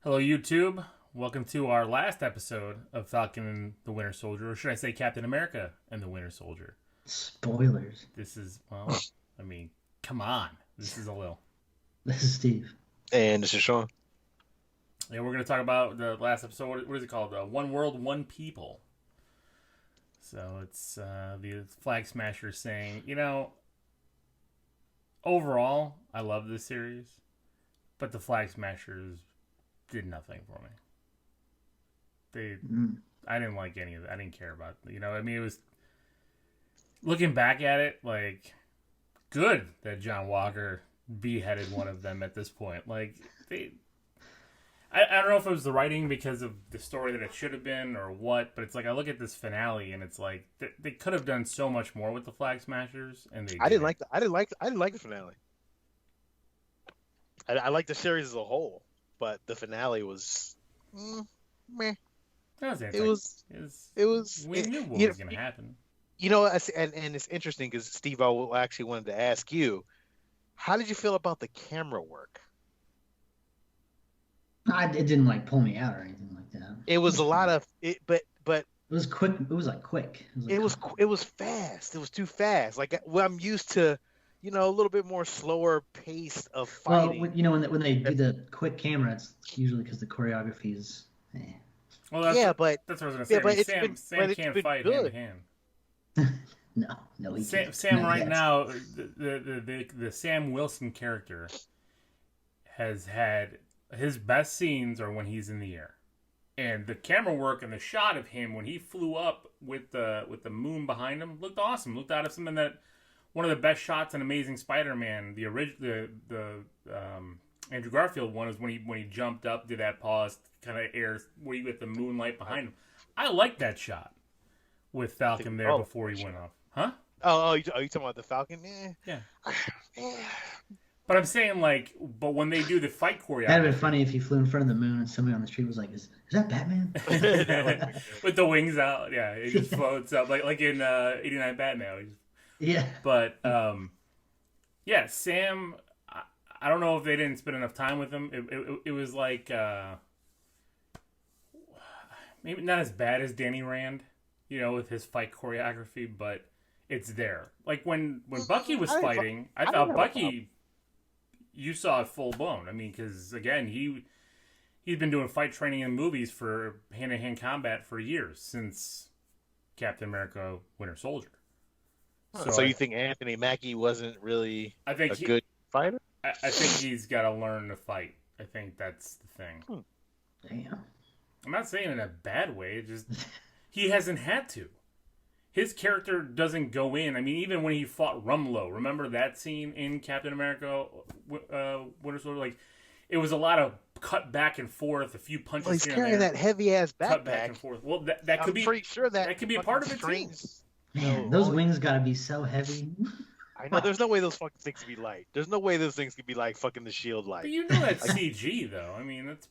Hello, YouTube. Welcome to our last episode of Falcon and the Winter Soldier, or should I say Captain America and the Winter Soldier. Spoilers. This is, well, I mean, come on. This is a little. This is Steve. And this is Sean. Yeah, we're going to talk about the last episode. What is it called? One World, One People. So it's the Flag Smashers saying, overall, I love this series, but the Flag Smashers did nothing for me. I didn't like any of it. I didn't care about it. It was looking back at it, like, good that John Walker beheaded one of them at this point. Like, I don't know if it was the writing because of the story that it should have been or what, but it's like I look at this finale and it's like they could have done so much more with the Flag Smashers, and they I didn't like the finale. I like the series as a whole, but the finale was meh. It was. We knew what was going to happen. And it's interesting because Steve, I actually wanted to ask you, how did you feel about the camera work? It didn't like pull me out or anything like that. It was a lot of it, but it was quick. It was like quick. It was fast. It was too fast. Like I'm used to, a little bit more slower pace of fighting. Well, when they do the quick camera, it's usually because the choreography is. Well, that's what I was going to say. Sam can't fight good. hand to hand. No, he can't. Sam right now, the Sam Wilson character has had his best scenes are when he's in the air, and the camera work and the shot of him when he flew up with the moon behind him looked awesome. Looked out of something that one of the best shots in Amazing Spider-Man, the original, the Andrew Garfield one, is when he jumped up, did that pause, kind of air with the moonlight behind him. I like that shot with Falcon there before he went off. Huh? Oh, you talking about the Falcon? Yeah. But I'm saying, but when they do the fight choreography... That'd have been funny if he flew in front of the moon and somebody on the street was like, is that Batman? With the wings out, yeah. He just floats up, like in 89 Batman. Yeah. But, yeah, Sam... I don't know if they didn't spend enough time with him. It was like... maybe not as bad as Danny Rand, with his fight choreography, but it's there. Like, when Bucky was fighting, I thought Bucky... You saw it full blown. I mean, because again, he's been doing fight training in movies for hand-to-hand combat for years, since Captain America: Winter Soldier. So you think Anthony Mackie wasn't really a good fighter? I think he's got to learn to fight. I think that's the thing. Damn. I'm not saying in a bad way. It just he hasn't had to. His character doesn't go in. I mean, even when he fought Rumlow, remember that scene in Captain America: Winter Soldier? Like, it was a lot of cut back and forth, a few punches. Well, he's carrying that heavy ass backpack. Cut back and forth. Well, that could be. I'm pretty sure that could be a part of it too. Man, those wings gotta be so heavy. I know. There's no way those fucking things can be light. There's no way those things can be like fucking the shield light. But you know that's CG though. I mean, that's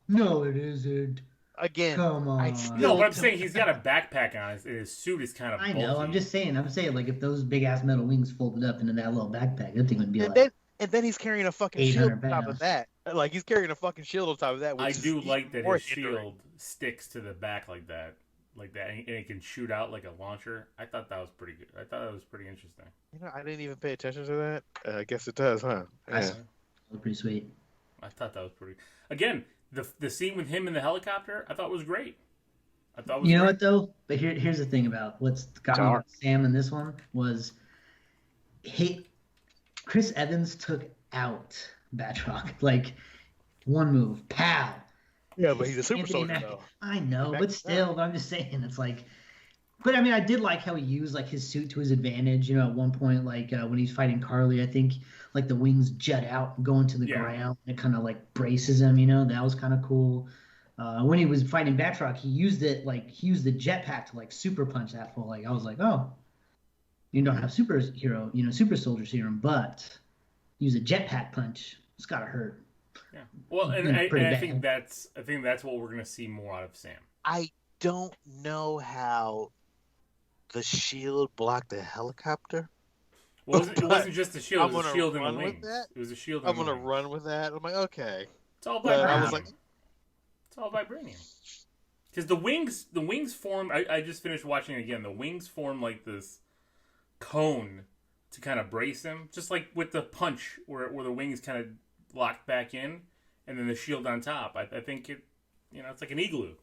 no, it isn't. Again, come on. No, but I'm saying he's got a backpack on. His suit is kind of. I know. bulky. I'm saying, like if those big ass metal wings folded up into that little backpack, that thing would be like. And then he's carrying a fucking shield on top of that. Like he's carrying a fucking shield on top of that. I do like that his shield sticks to the back like that, and it can shoot out like a launcher. I thought that was pretty good. I thought that was pretty interesting. I didn't even pay attention to that. I guess it does, huh? Yeah. That was pretty sweet. I thought that was pretty. Again, the scene with him in the helicopter, I thought was great. You know what though? But here's the thing about what's got me about Sam in this one was Chris Evans took out Batroc. Like, one move, pow. Yeah, but he's a super soldier, though. I know, but still, but I'm just saying, it's like... But, I mean, I did like how he used, like, his suit to his advantage. At one point, like, when he's fighting Carly, I think, like, the wings jut out and go into the ground. And it kind of, like, braces him, That was kind of cool. When he was fighting Batroc, he used the jetpack to, like, super punch that fool. Like, I was like, oh... You don't have super soldier serum, but use a jetpack punch. It's gotta hurt. Yeah. Well, and I think that's what we're gonna see more out of Sam. I don't know how the shield blocked the helicopter. Well, it wasn't just the shield. It was a shield and the wings. It was a shield. I'm gonna run with that. I'm like, okay. It's all But vibranium. I was like, It's all vibranium. Because the wings form. I just finished watching it again. The wings form like this cone to kind of brace him, just like with the punch, where the wings kind of lock back in, and then the shield on top. I think it, it's like an igloo.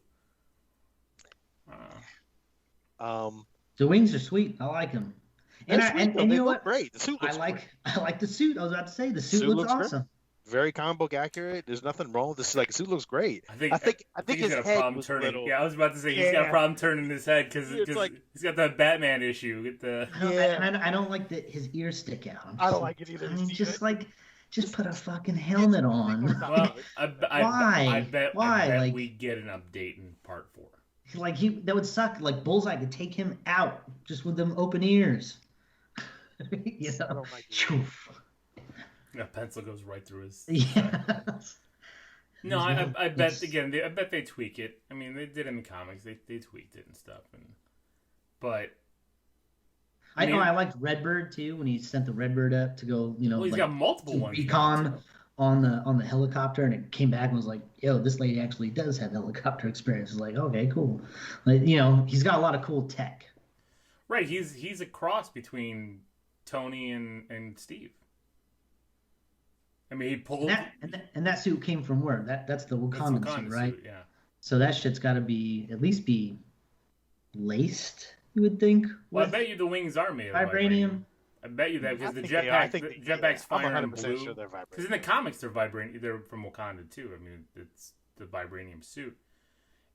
The wings are sweet. I like them. And you know what? Great. The suit looks great. I like the suit. I was about to say the suit looks awesome. Great. Very comic book accurate. There's nothing wrong with this. Like, the suit looks great. I think his got a head problem was turning. little. Yeah, I was about to say he's got a problem turning his head because like, he's got that Batman issue. With the I don't like that his ears stick out. I don't like it either. I mean, just put a fucking helmet on. Well, Why? I bet Like, we get an update in part 4. Like that would suck. Like Bullseye could take him out just with them open ears. You know? A pencil goes right through his. Yeah. No, I bet again. I bet they tweak it. I mean, they did in the comics. They tweaked it and stuff. But I know I liked Redbird too when he sent the Redbird up to go. Well, he's got multiple ones. Recon on the helicopter, and it came back and was like, "Yo, this lady actually does have helicopter experience." It's like, okay, cool. Like, he's got a lot of cool tech. Right, he's a cross between Tony and Steve. I mean, he pulled and that suit came from where? That's the Wakanda suit, right? Suit, yeah. So that shit's got to at least be laced, you would think. Well, I bet you the wings are made of vibranium. I bet you that because the jetpack's fire blue. Sure they're vibranium. Because in the comics they're vibranium. They're from Wakanda too. I mean, it's the vibranium suit.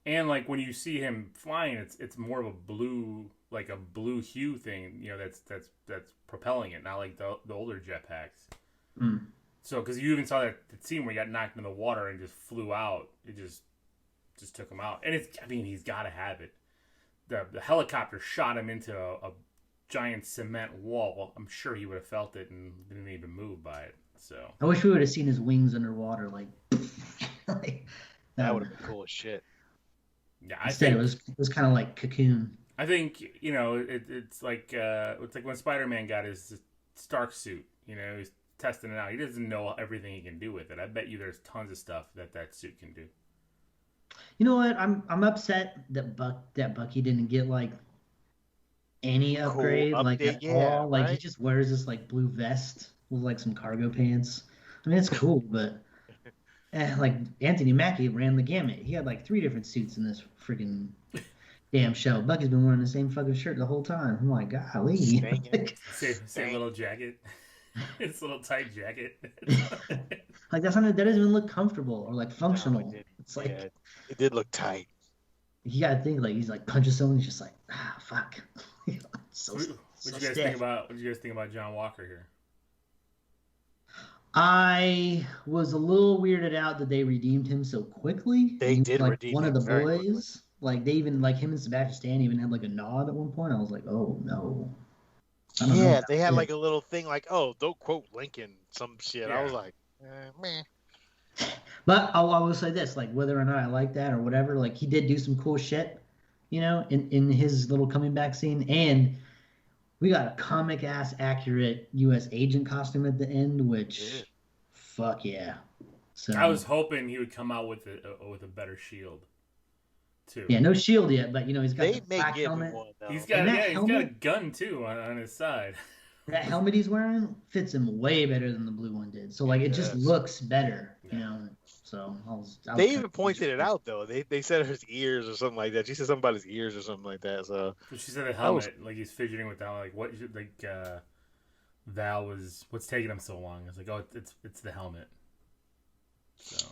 And like when you see him flying, it's more of a blue hue thing. That's propelling it, not like the older jetpacks. Mm. So because you even saw that scene where he got knocked in the water and just flew out. It just took him out. And he's got to have it. The helicopter shot him into a giant cement wall. I'm sure he would have felt it and didn't even move by it. So I wish we would have seen his wings underwater, like that would have been cool as shit. Yeah, it was kind of like Cocoon. I think it's like when Spider-Man got his Stark suit. He's testing it out. He doesn't know everything he can do with it. I bet you there's tons of stuff that suit can do. You know what? I'm upset that Bucky didn't get like any upgrade, cool like at all. Like he just wears this like blue vest with like some cargo pants. I mean, it's cool, but like Anthony Mackie ran the gamut. He had like 3 different suits in this freaking damn show. Bucky's been wearing the same fucking shirt the whole time. I'm like, golly. Same little jacket. It's a little tight jacket. Like that doesn't even look comfortable or like functional. No, it's like it did look tight. You gotta think like he's like punches someone. He's just like fuck. What did you guys think about John Walker here? I was a little weirded out that they redeemed him so quickly. They did like redeem one him of the very boys. quickly. Like they even like him and Sebastian Stan even had like a nod at one point. I was like, oh no. Yeah, they had like a little thing like, oh, don't quote Lincoln, some shit. Yeah. I was like, meh. But I will say this, like whether or not I like that or whatever, like he did do some cool shit, in his little coming back scene, and we got a comic ass accurate U.S. agent costume at the end, which, fuck yeah. So I was hoping he would come out with a better shield, too. Yeah, no shield yet, but he's got the black give helmet. One, he's got a gun too on his side. That helmet he's wearing fits him way better than the blue one did. So like it just looks better, So they even pointed it out though. They said his ears or something like that. She said something about his ears or something like that. So she said the helmet, like he's fidgeting with that. Like what? Like Val was. What's taking him so long? It's like, oh, it's the helmet. So.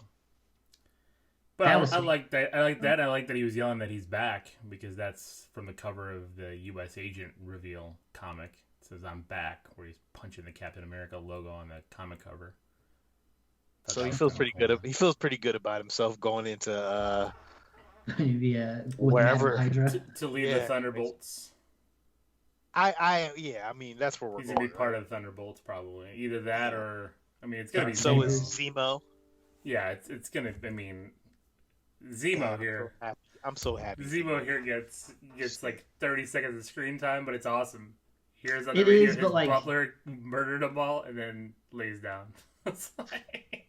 But I like that. I like that he was yelling that he's back because that's from the cover of the U.S. Agent reveal comic. It says "I'm back," where he's punching the Captain America logo on the comic cover. So he feels pretty good. He feels pretty good about himself going into wherever to lead the Thunderbolts. I mean that's where we're He's going. Gonna be part of the Thunderbolts probably. Either that or it's gonna be. So is Zemo. Yeah, it's gonna. I mean, Zemo here. I'm so happy. Zemo here gets like 30 seconds of screen time, but it's awesome. Here's on the radio, his butler murdered them all and then lays down. It's like...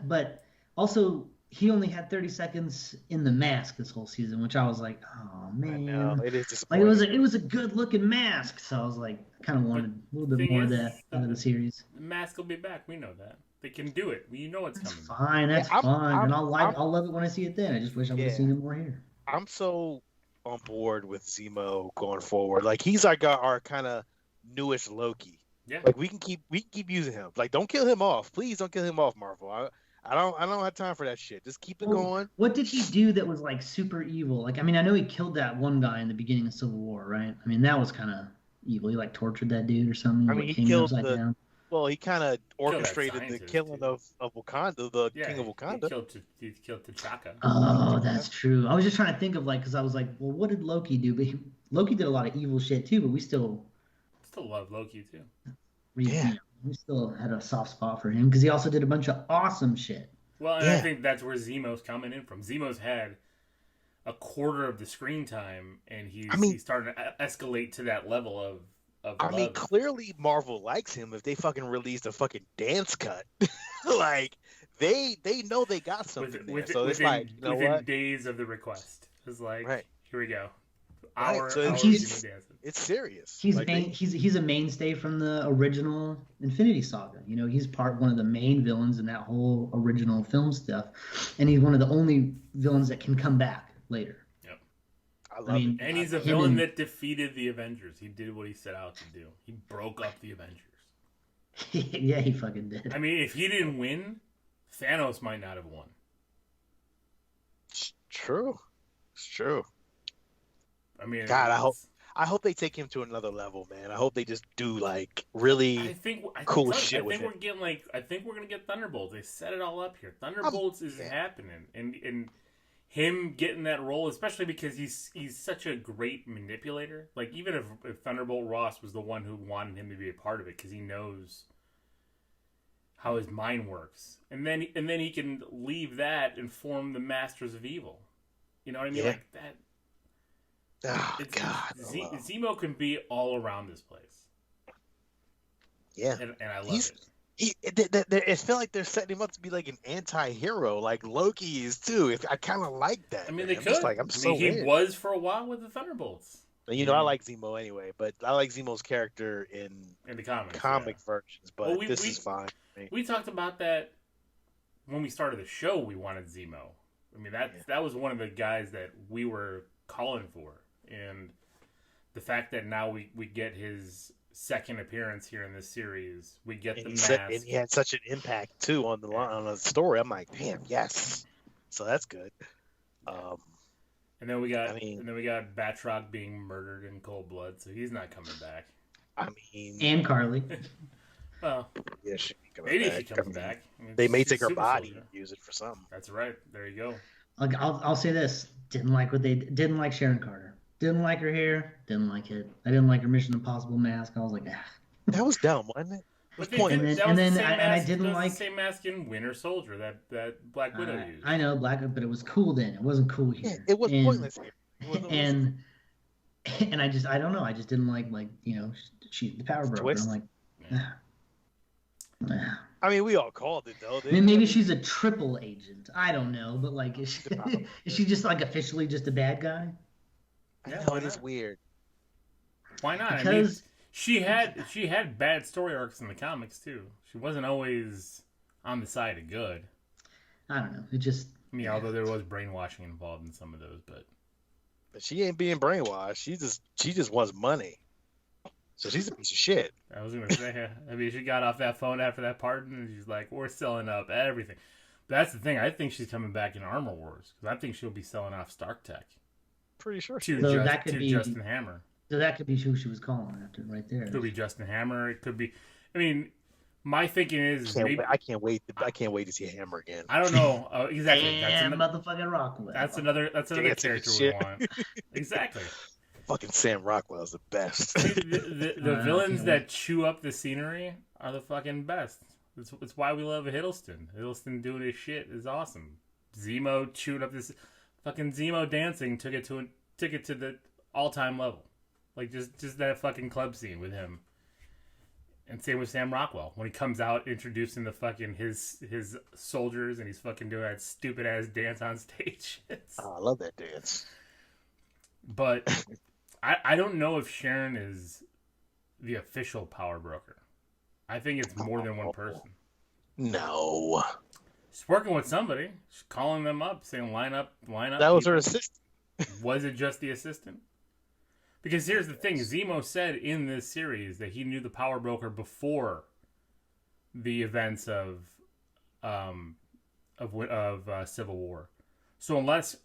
but also he only had 30 seconds in the mask this whole season, which I was like, oh I know man, it is like disappointing. it was a good looking mask, so I was like, I kind of But wanted a little bit thing more of is, that out of the series. the mask will be back. We know that. They can do it. You know it's That's coming. fine, Yeah, that's fine, and I'm, I'll love it when I see it then. I just wish I would have yeah, seen it more here. I'm so on board with Zemo going forward. Like he's our kind of newest Loki. Yeah. Like we can keep using him. Like don't kill him off. Please don't kill him off, Marvel. I don't have time for that shit. Just keep it Well, going. what did he do that was like super evil? Like, I mean, I know he killed that one guy in the beginning of Civil War, right? I mean, that was kind of evil. He like tortured that dude or something, I or mean, like he hanged him killed upside the down. well, he kind of Kill that orchestrated the scientist killing too. of Wakanda, the Yeah, king of he Wakanda. killed T'Chaka. Oh, that's true. I was just trying to think of like, because I was like, well, what did Loki do? But Loki did a lot of evil shit too. But we still, Still love Loki too. Yeah, we still had a soft spot for him because he also did a bunch of awesome shit. Well, and I yeah. think that's where Zemo's coming in from. Zemo's had a quarter of the screen time, and I mean, he's starting to escalate to that level of I mean, love. clearly Marvel likes him if they fucking released a fucking dance cut. Like they know they got something there. So it's like, you know within what? days of the request, it's like, Right. here we go. Right. So Our he's- Zemo dancing. It's serious. He's Like he's a mainstay from the original Infinity Saga. You know, he's one of the main villains in that whole original film stuff, and he's one of the only villains that can come back later. I love I mean, it. And he's a him villain and- that defeated the Avengers. He did what he set out to do. He broke up the Avengers. Yeah, he fucking did. I mean, if he didn't win, Thanos might not have won. It's true. It's true. I mean, God, it's- I hope they take him to another level, man. I hope they just do like really cool shit with him. I think we're gonna get Thunderbolts. They set it all up here. Thunderbolts is happening, and him getting that role, especially because he's such a great manipulator. Like even if Thunderbolt Ross was the one who wanted him to be a part of it, because he knows how his mind works, and then he can leave that and form the Masters of Evil. You know what I mean? Yeah. Like that. Oh, God. Zemo can be all around this place. Yeah. And I love it. It felt like they're setting him up to be like an anti-hero, like Loki is too. I kind of like that. I mean, man. they I'm could. just like, he in. was for a while with the Thunderbolts. You know, I like Zemo anyway, but I like Zemo's character in the comics, comic versions. But well, this is fine. We talked about that when we started the show. We wanted Zemo. I mean, that was one of the guys that we were calling for, and the fact that now we get his second appearance here in this series, we get the mask, and he had such an impact too on the story. I'm like, damn, yes. So that's good. And then we got Batroc being murdered in cold blood, so he's not coming back. I mean, And Carly. Well, yeah, maybe she comes back. I mean, they may she's take her Super body Soldier. and use it for something. That's right. There you go. Like I'll say this: didn't like Sharon Carter. Didn't like her hair. Didn't like it. I didn't like her Mission Impossible mask. I was like, ah. That was dumb, wasn't it? But And I didn't like the same mask in Winter Soldier that Black Widow used. I know but it was cool then. It wasn't cool here. Yeah, it was pointless here. And I don't know. I just didn't like she the power broker. Twist. I'm like, nah. I mean, we all called it though. I mean, maybe she's a triple agent. I don't know, but like, is she just like officially just a bad guy? I Yeah, know why it is not? weird. Why not? Because I mean, she had bad story arcs in the comics too. She wasn't always on the side of good. I don't know. It just. I mean, although there was brainwashing involved in some of those, but She ain't being brainwashed. She just wants money. So she's a piece of shit. I was gonna say, I mean, she got off that phone after that pardon, and she's like, "We're selling up everything." But that's the thing. I think she's coming back in Armor Wars because I think she'll be selling off Stark Tech Pretty sure. to, So that could be- Justin Hammer. So that could be who she was calling after, right there. It could be Justin Hammer. It could be. I mean, my thinking is maybe I can't wait to see Hammer again. I don't know exactly. And motherfucking Rockwell. That's another Dancing character we shit. want. Exactly. Fucking Sam Rockwell is the best. The villains that chew up the scenery are the fucking best. It's why we love Hiddleston. Hiddleston doing his shit is awesome. Zemo chewed up this fucking Zemo dancing took it to the all-time level. Like just that fucking club scene with him. And same with Sam Rockwell when he comes out introducing the fucking his soldiers and he's fucking doing that stupid ass dance on stage. I love that dance. But I don't know if Sharon is the official power broker. I think it's more than one person. No. She's working with somebody. She's calling them up, saying line up. That was her assistant. Was it just the assistant? Because here's the thing: Zemo said in this series that he knew the power broker before the events of Civil War. So unless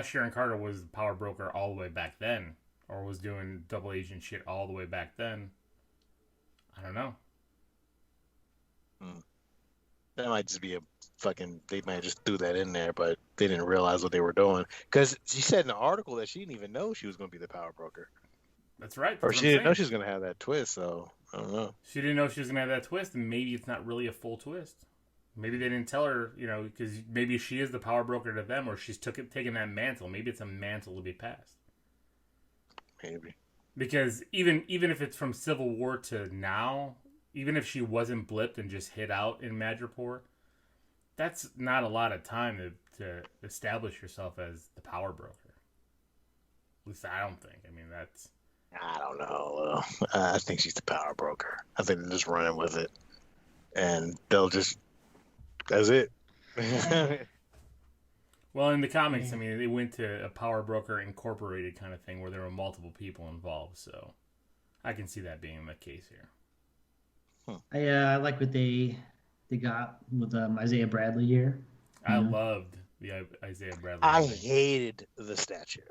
Sharon Carter was the power broker all the way back then, or was doing double agent shit all the way back then, I don't know. That might just be a fucking. They might just threw that in there, but they didn't realize what they were doing. Because she said in the article that she didn't even know she was going to be the power broker. That's right. Or she didn't know she was going to have that twist. So I don't know. She didn't know she was going to have that twist, and maybe it's not really a full twist. Maybe they didn't tell her, because maybe she is the power broker to them, or she's taken that mantle. Maybe it's a mantle to be passed. Maybe. Because even if it's from Civil War to now, even if she wasn't blipped and just hit out in Madripoor, that's not a lot of time to establish yourself as the power broker. At least I don't think. I mean, that's... I don't know. I think she's the power broker. I think they're just running with it. And they'll just... That's it. Well, in the comics, I mean, they went to a Power Broker Incorporated kind of thing where there were multiple people involved, so I can see that being the case here. I like what they got with Isaiah Bradley here. I loved the Isaiah Bradley. I hated the statue.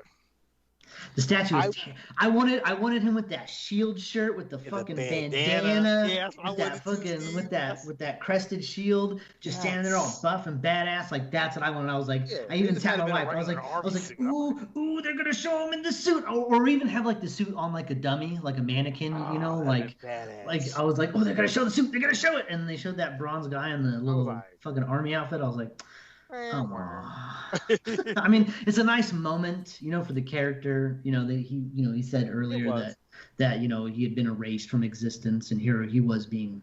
The statue was I wanted him with that shield shirt with the fucking bandana, with that crested shield, just standing there all buff and badass. Like that's what I wanted. I was like, I even tapped my wife. I was like, ooh, they're gonna show him in the suit, or even have like the suit on like a dummy, like a mannequin, like I was like, oh, they're gonna show the suit, they're gonna show it, and they showed that bronze guy in the little fucking army outfit. I was like. I mean, it's a nice moment, for the character. That he said earlier that he had been erased from existence, and here he was being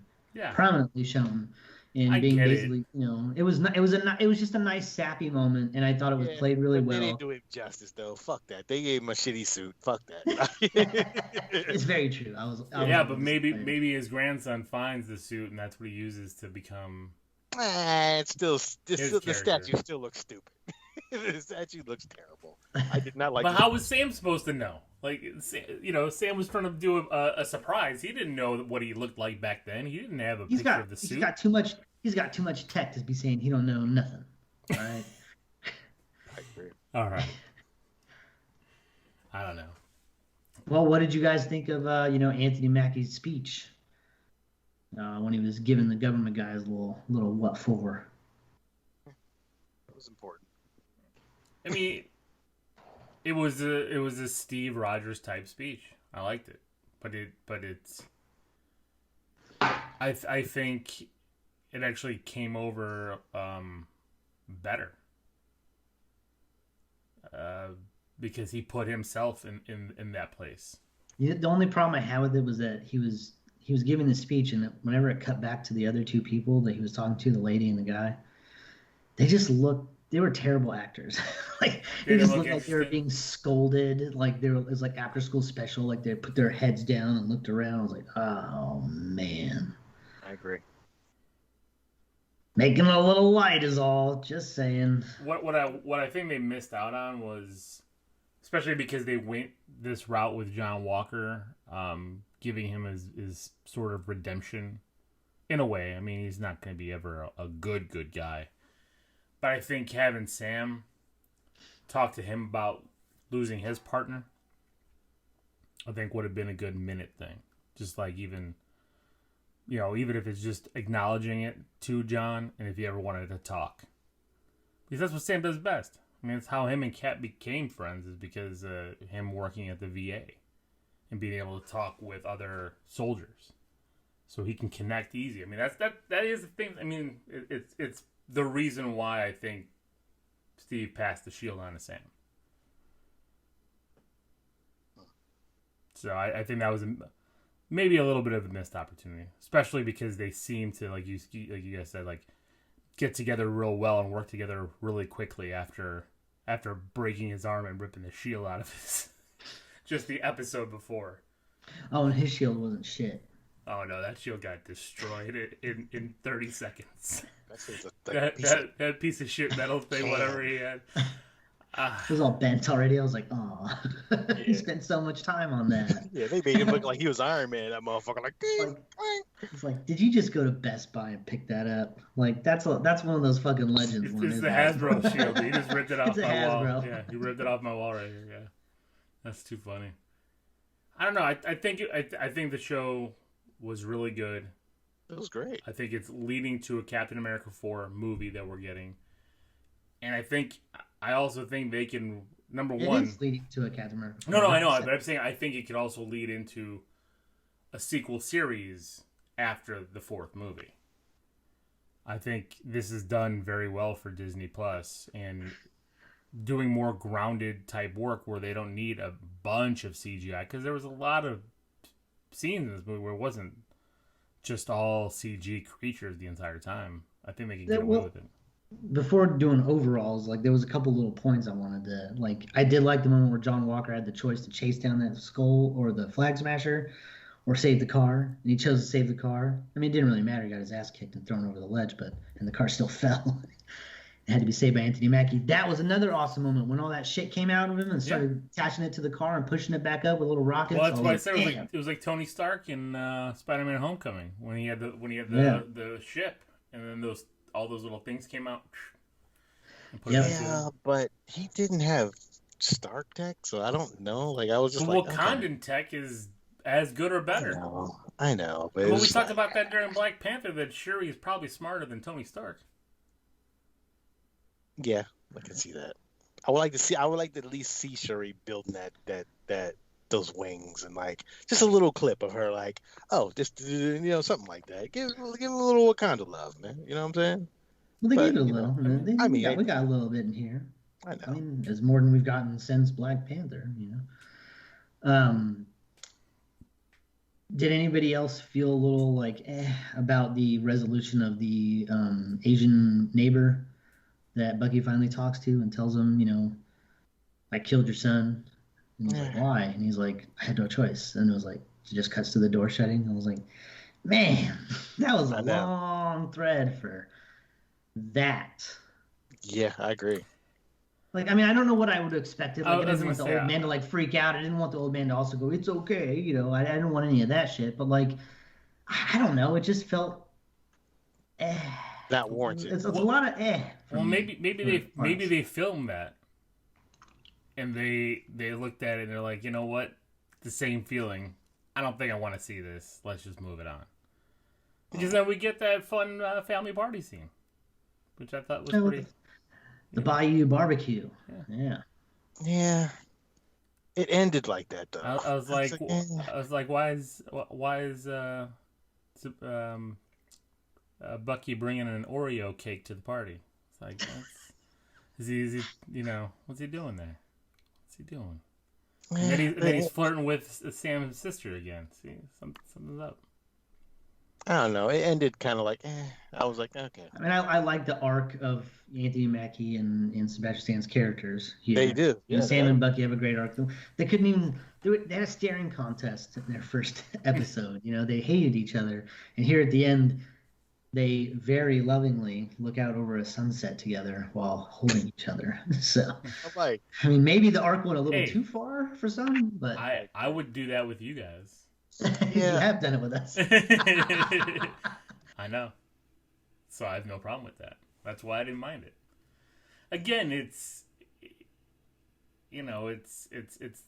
prominently shown, and being basically, it was just a nice sappy moment, and I thought it was played really well. They didn't do it justice though. Fuck that. They gave him a shitty suit. Fuck that. It's very true. But maybe his grandson finds the suit, and that's what he uses to become. It's still the statue still looks stupid. The statue looks terrible. I did not like. But how was Sam supposed to know? Like, Sam was trying to do a surprise. He didn't know what he looked like back then. He didn't have a picture of the suit. He's got too much tech to be saying he don't know nothing. All right. I agree. All right. I don't know. Well, what did you guys think of Anthony Mackie's speech? When he was giving the government guys a little what for. That was important. I mean, it was a Steve Rogers type speech. I liked it, but it's. I think it actually came over better because he put himself in that place. Yeah, the only problem I had with it was that he was giving the speech, and whenever it cut back to the other two people that he was talking to, the lady and the guy, they were terrible actors. Like they just looked like they were being scolded. Like it was like after school special. Like they put their heads down and looked around. I was like, oh man. I agree. Making it a little light is all. Just saying. What I think they missed out on was, especially because they went this route with John Walker. Giving him his sort of redemption in a way. I mean, he's not going to be ever a good guy. But I think having Sam talk to him about losing his partner, I think would have been a good minute thing. Just like even if it's just acknowledging it to John, and if he ever wanted to talk. Because that's what Sam does best. I mean, it's how him and Cap became friends, is because him working at the VA. And being able to talk with other soldiers, so he can connect easy. I mean, that is the thing. I mean, it's the reason why I think Steve passed the shield on to Sam. So I think that was maybe a little bit of a missed opportunity, especially because they seem to, like you guys said, like get together real well and work together really quickly after breaking his arm and ripping the shield out of his just the episode before. Oh, and his shield wasn't shit. Oh no, that shield got destroyed in 30 seconds. That piece of shit metal thing, whatever he had. It was all bent already. I was like, oh, he spent so much time on that. Yeah, they made him look like he was Iron Man. That motherfucker, it's like, did you just go to Best Buy and pick that up? Like, that's one of those fucking legends. It's the Hasbro shield. He just ripped it off my Hasbro. wall. Yeah, he ripped it off my wall right here. Yeah, that's too funny. I don't know. I think the show was really good. It was great. I think it's leading to a Captain America 4 movie that we're getting, and I also think they can, number one... It is leading to a Captain America. No, I know. But I'm saying I think it could also lead into a sequel series after the 4th movie. I think this is done very well for Disney Plus and doing more grounded type work where they don't need a bunch of CGI. Because there was a lot of scenes in this movie where it wasn't just all CG creatures the entire time. I think they can get away with it. Before doing overalls, like there was a couple little points I wanted to like. I did like the moment where John Walker had the choice to chase down that skull or the flag smasher, or save the car, and he chose to save the car. I mean, it didn't really matter. He got his ass kicked and thrown over the ledge, and the car still fell. It had to be saved by Anthony Mackie. That was another awesome moment when all that shit came out of him and started attaching it to the car and pushing it back up with little rockets. Well, that's why I said it was like Tony Stark in Spider-Man: Homecoming when he had the ship, and then all those little things came out. Yeah, but he didn't have Stark tech, so I don't know. Like I was just Wakandan tech is as good or better. I know. But we talked about that during Black Panther. That Shuri is probably smarter than Tony Stark. Yeah, I can see that. I would like to at least see Shuri building that those wings and like just a little clip of her like, oh, just something like that. Give him a little Wakanda love, man. You know what I'm saying? Well, they gave it a little. We got a little bit in here. I know. I mean, it's more than we've gotten since Black Panther. Did anybody else feel a little like about the resolution of the Asian neighbor that Bucky finally talks to and tells him, I killed your son? And he's like, why? And he's like, I had no choice. And it was like, it just cuts to the door shutting. I was like, man, that was a long thread for that. Yeah, I agree. Like, I mean, I don't know what I would have expected. Like, I didn't want the old man to, like, freak out. I didn't want the old man to also go, it's okay. I didn't want any of that shit. But, like, I don't know. It just felt, not warranted. It's a lot of Well, maybe they filmed that. And they looked at it and they're like, you know what? The same feeling. I don't think I want to see this. Let's just move it on. Because then we get that fun family party scene. Which I thought was pretty... The Bayou Barbecue. Yeah. It ended like that though. I was like, why is Bucky bringing an Oreo cake to the party? It's like, is he what's he doing there? What's he doing? And then he's flirting with Sam's sister again. See, something's up. I don't know. It ended kind of like, I was like, okay. I mean, I like the arc of Anthony Mackie and Sebastian Stan's characters here. They do. Yeah, Sam and Bucky have a great arc. They couldn't even they had a staring contest in their first episode. They hated each other. And here at the end, they very lovingly look out over a sunset together while holding each other. So, I mean, maybe the arc went a little too far for some, but... I would do that with you guys. You have done it with us. I know. So I have no problem with that. That's why I didn't mind it. Again, it's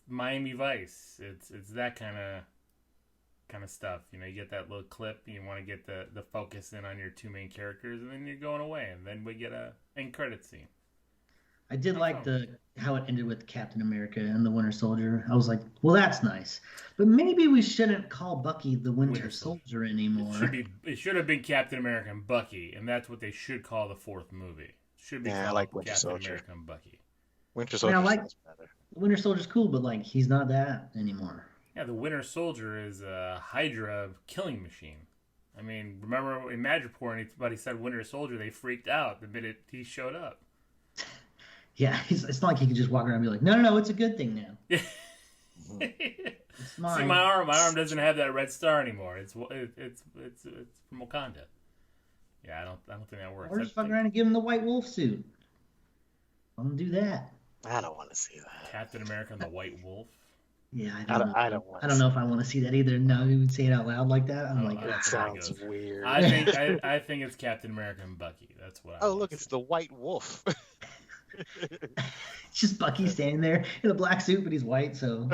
Miami Vice. It's that kind of stuff. You get that little clip. You want to get the focus in on your two main characters, and then you're going away, and then we get a end credit scene. I did like how it ended with Captain America and the Winter Soldier. I was like, well, that's nice. But maybe we shouldn't call Bucky the Winter Soldier anymore. It should have been Captain America and Bucky, and that's what they should call the 4th movie. It should be called like Winter Captain Soldier. America and Bucky. Winter Soldier sounds better. Winter Soldier's cool, but, like, he's not that anymore. Yeah, the Winter Soldier is a Hydra killing machine. I mean, remember in Madripoor, anybody said Winter Soldier, they freaked out the minute he showed up. Yeah, it's not like he can just walk around and be like, no, it's a good thing now. Yeah. It's mine. See, my arm doesn't have that red star anymore. It's from Wakanda. Yeah, I don't think that works. Or just fuck around and give him the White Wolf suit. Let him do that. I don't want to see that. Captain America and the White Wolf. Yeah, I don't know if I want to see that either. No, you would say it out loud like that. I'm like, that sounds weird. I think it's Captain America and Bucky. That's what. It's the White Wolf. It's just Bucky standing there in a black suit, but he's white. So.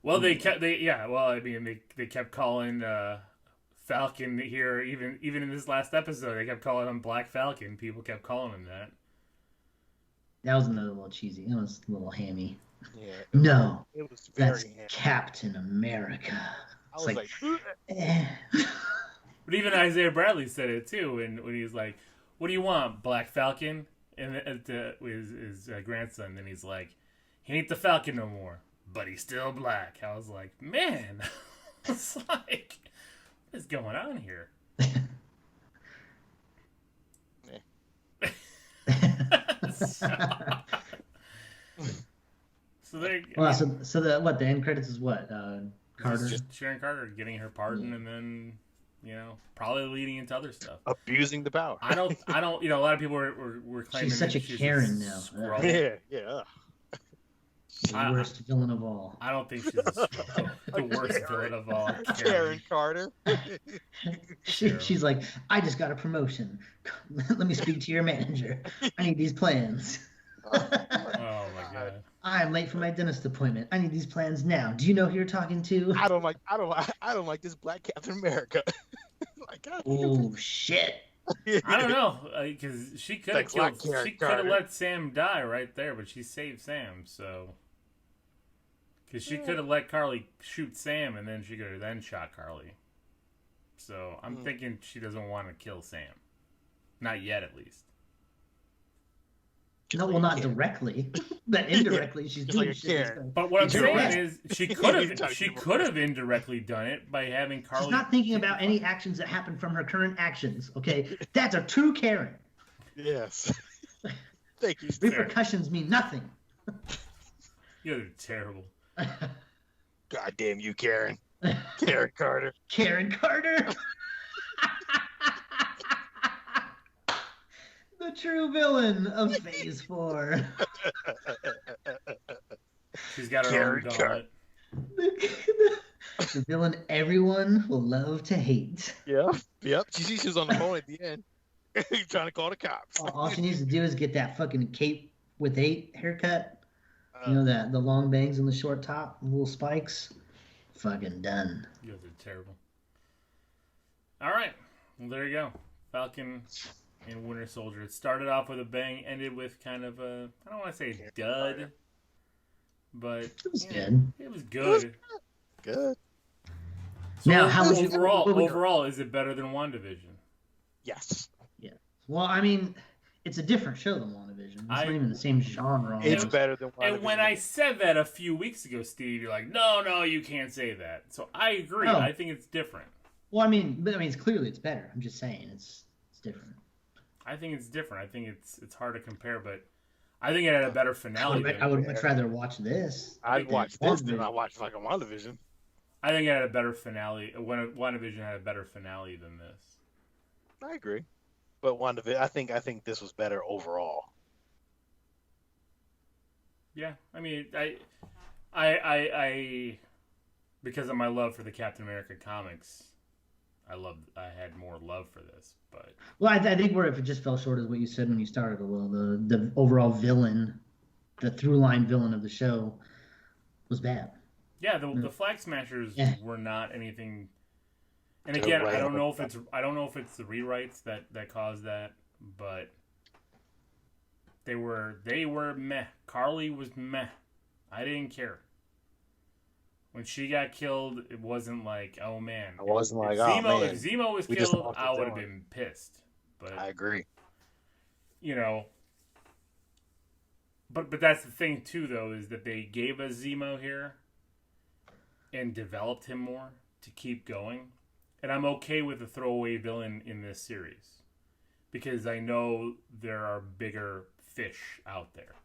Well, they kept calling Falcon here, even in this last episode, they kept calling him Black Falcon. People kept calling him that. That was another little cheesy. It was a little hammy. Yeah. No, it was very that's hammy. Captain America. I was like eh. But even Isaiah Bradley said it too, when he was like, "What do you want, Black Falcon?" And his grandson, then he's like, "He ain't the Falcon no more, but he's still black." I was like, man, it's like, what is going on here? So they. So the end credits is what? Carter. Just Sharon Carter getting her pardon, and then probably leading into other stuff. Abusing the power. I don't. A lot of people were claiming she's such a Karen now. Yeah. The worst villain of all. I don't think she's the worst villain of all. Karen Carter. She's like, I just got a promotion. Let me speak to your manager. I need these plans. Oh my god. I'm late for my dentist appointment. I need these plans now. Do you know who you're talking to? I don't like this Black Captain America. Oh shit. I don't know, because she could have let Sam die right there, but she saved Sam, so. Because she could have let Carly shoot Sam, and then she could have then shot Carly. So I'm thinking she doesn't want to kill Sam. Not yet, at least. No, well, not directly, but indirectly she's doing like shit. But what I'm saying is, she could have indirectly done it by having Carly. She's not thinking about any actions that happen from her current actions. Okay, that's a true Karen. Yes. Thank you. Repercussions mean nothing. You're terrible. God damn you, Karen. Karen Carter. Karen Carter. The true villain of Phase 4. She's got her own gauntlet. The villain everyone will love to hate. Yep. She was on the phone at the end. Trying to call the cops. All she needs to do is get that fucking Cape with 8 haircut. That the long bangs and the short top, little spikes. Fucking done. You guys are terrible. All right. Well, there you go. Falcon and Winter Soldier. It started off with a bang, ended with kind of a, I don't want to say dud, but it was good. It was good. Good. So now, how would you overall, is it better than WandaVision? Yes. Yeah. Well, I mean, it's a different show than WandaVision. It's not even the same genre. It's better than WandaVision. And when I said that a few weeks ago, Steve, you're like, no, you can't say that. So I agree. Oh. I think it's different. Well, I mean, it's clearly it's better. I'm just saying it's different. I think it's different. I think it's hard to compare, but I think it had a better finale. I would much rather watch this. I'd watch this than I watch like a WandaVision. I think it had a better finale. WandaVision had a better finale than this. I agree, but WandaVision, I think this was better overall. Yeah, I mean, I because of my love for the Captain America comics, I had more love for this, but well, I think where if it just fell short is what you said when you started. Well, the overall villain, the through line villain of the show, was bad. Yeah, the Flag Smashers were not anything. And They're again, right. I don't know if it's the rewrites that caused that, but they were meh. Carly was meh. I didn't care. When she got killed, it wasn't like, oh man. It wasn't like, oh man. If Zemo was killed, I would have been pissed. But I agree. But that's the thing too, though, is that they gave us Zemo here, and developed him more to keep going. And I'm okay with the throwaway villain in this series because I know there are bigger fish out there.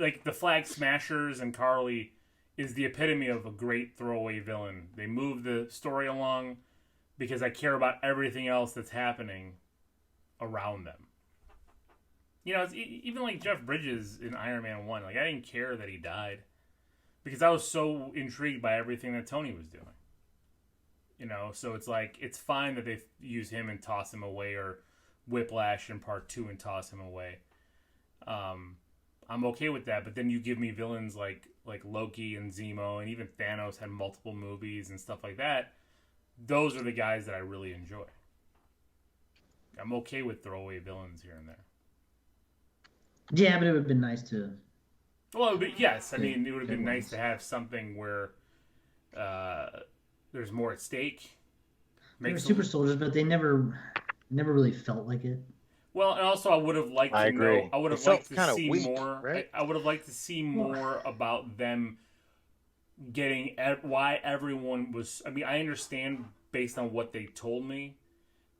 Like the Flag Smashers and Carly is the epitome of a great throwaway villain. They move the story along because I care about everything else that's happening around them. It's even like Jeff Bridges in Iron Man 1. Like, I didn't care that he died because I was so intrigued by everything that Tony was doing. So it's like, it's fine that they use him and toss him away, or Whiplash in part 2 and toss him away. I'm okay with that, but then you give me villains like Loki and Zemo, and even Thanos had multiple movies and stuff like that. Those are the guys that I really enjoy. I'm okay with throwaway villains here and there. Yeah, but it would have been nice to... Well, yes. I mean, it would have been nice to have something where there's more at stake. They were super soldiers, but they never really felt like it. Well, and also I would have liked to know. I would have liked to see weak, more. right? I would have liked to see more about them getting why everyone was. I mean, I understand based on what they told me,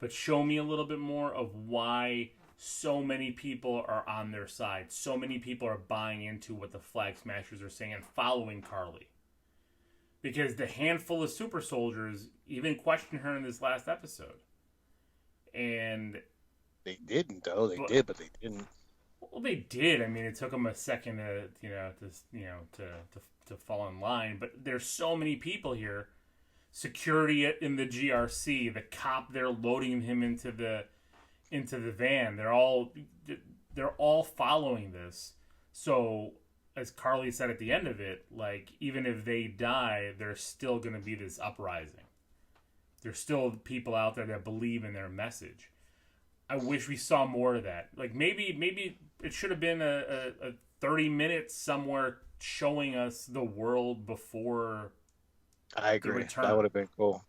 but show me a little bit more of why so many people are on their side. So many people are buying into what the Flag Smashers are saying and following Carly. Because the handful of super soldiers even questioned her in this last episode. And they didn't, though. They did, but they didn't. Well, they did. I mean, it took them a second to fall in line. But there's so many people here. Security in the GRC, the cop there loading him into the van. They're all following this. So, as Carly said at the end of it, like, even if they die, there's still going to be this uprising. There's still people out there that believe in their message. I wish we saw more of that. Like, maybe it should have been a 30 minutes somewhere showing us the world before. I agree. That would have been cool.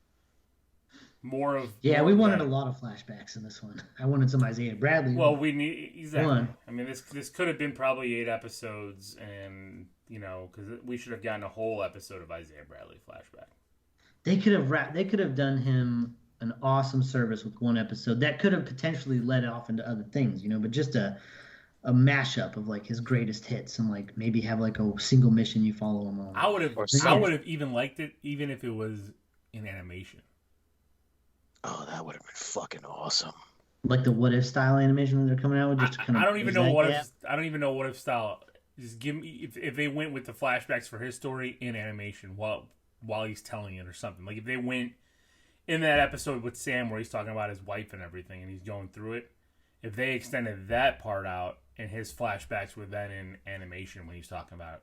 More of we wanted a lot of flashbacks in this one. I wanted some Isaiah Bradley. Well, we need exactly. One. I mean, this could have been probably 8 episodes, and because we should have gotten a whole episode of Isaiah Bradley flashback. They could have done him an awesome service with one episode that could have potentially led off into other things, but just a mashup of like his greatest hits and like maybe have like a single mission you follow him on. I would have even liked it even if it was in animation. Oh, that would have been fucking awesome. Like the What If style animation that they're coming out with. Just I don't even know I don't even know What If style. Just give me if they went with the flashbacks for his story in animation while he's telling it or something. Like if they went in that episode with Sam where he's talking about his wife and everything and he's going through it. If they extended that part out and his flashbacks were then in animation when he's talking about it.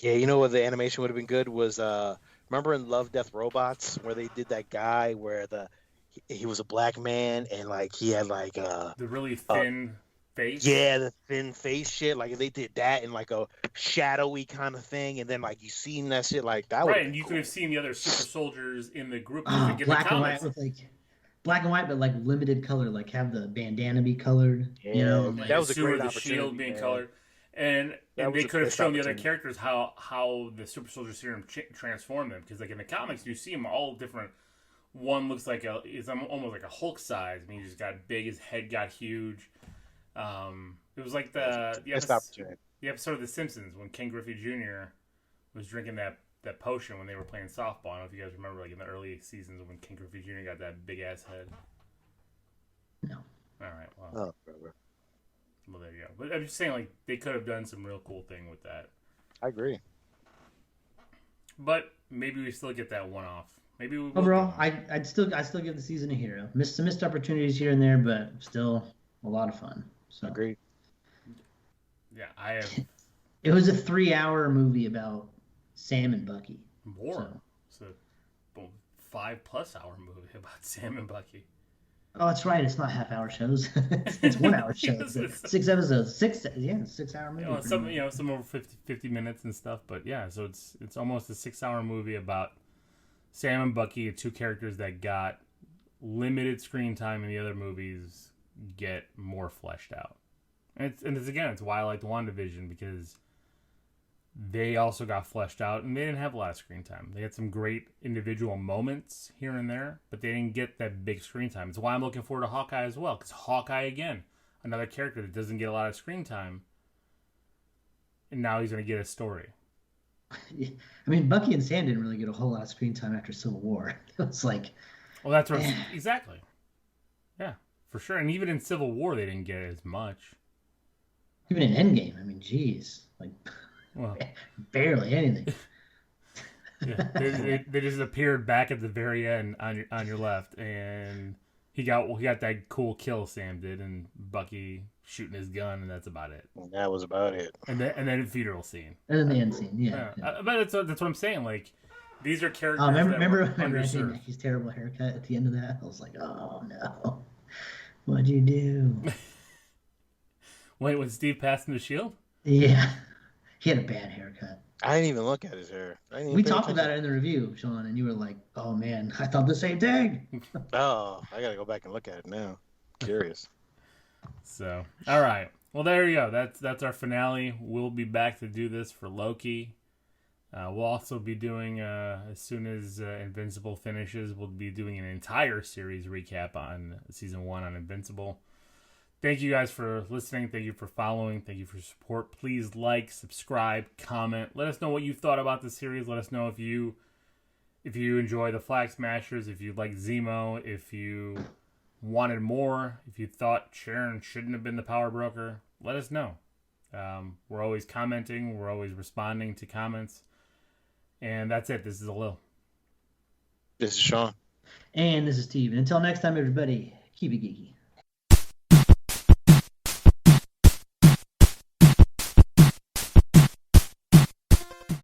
Yeah, you know what the animation would have been good was remember in Love, Death, Robots where they did that guy where he was a black man and like he had like the really thin face. Yeah, the thin face shit. Like they did that in like a shadowy kind of thing, and then like you seen that shit like that. Right, and you could have seen the other super soldiers in the group. Black and white with like black and white, but like limited color. Like have the bandana be colored. Yeah, like that was a great the opportunity. Shield being colored. And they could have shown the other characters how the super soldier serum transformed them, because like in the comics you see them all different. One looks like is almost like a Hulk size. I mean, he just got big. His head got huge. It was like the episode of The Simpsons when Ken Griffey Jr. was drinking that potion when they were playing softball. I don't know if you guys remember, like in the early seasons when Ken Griffey Jr. got that big ass head. No. All right. Well. Well, there you go. But I'm just saying, like, they could have done some real cool thing with that. I agree. But maybe we still get that one off. Maybe we overall, I still give the season a hero. Some missed opportunities here and there, but still a lot of fun. So agreed. Yeah, I have. It was a 3-hour movie about Sam and Bucky. More. It's a 5+ hour movie about Sam and Bucky. Oh, that's right. It's not half-hour shows. It's 1-hour shows. 6 episodes. 6-hour movie. Some over 50 minutes and stuff. But yeah, so it's almost a 6-hour movie about Sam and Bucky, 2 characters that got limited screen time in the other movies, get more fleshed out. And it's why I like WandaVision, because they also got fleshed out, and they didn't have a lot of screen time. They had some great individual moments here and there, but they didn't get that big screen time. It's why I'm looking forward to Hawkeye as well, because Hawkeye, again, another character that doesn't get a lot of screen time, and now he's going to get a story. I mean, Bucky and Sam didn't really get a whole lot of screen time after Civil War. It was like... Well, that's what exactly. Yeah, for sure. And even in Civil War, they didn't get as much. Even in Endgame, I mean, geez. Like, well, barely anything. Yeah, they just appeared back at the very end on your left, and he got that cool kill Sam did, and Bucky shooting his gun, and that's about it. That was about it. And then funeral scene. And then the end scene, yeah. But that's what I'm saying. Like, these are characters. Remember Anthony Mackie's terrible haircut at the end of that? I was like, oh no, what'd you do? Wait, when Steve passed him the shield? Yeah, he had a bad haircut. I didn't even look at his hair. We talked about it in the review, Sean, and you were like, "Oh man, I thought the same thing." Oh, I gotta go back and look at it now. Curious. So, all right. Well, there you go. That's our finale. We'll be back to do this for Loki. We'll also be doing, as soon as Invincible finishes, we'll be doing an entire series recap on season 1 on Invincible. Thank you guys for listening. Thank you for following. Thank you for your support. Please like, subscribe, comment. Let us know what you thought about the series. Let us know if you enjoy the Flag Smashers, if you like Zemo, if you wanted more, if you thought Sharon shouldn't have been the power broker. Let us know. We're always commenting. We're always responding to comments. And that's it. This is Alil. This is Sean. And this is Steve. And until next time, everybody, keep it geeky.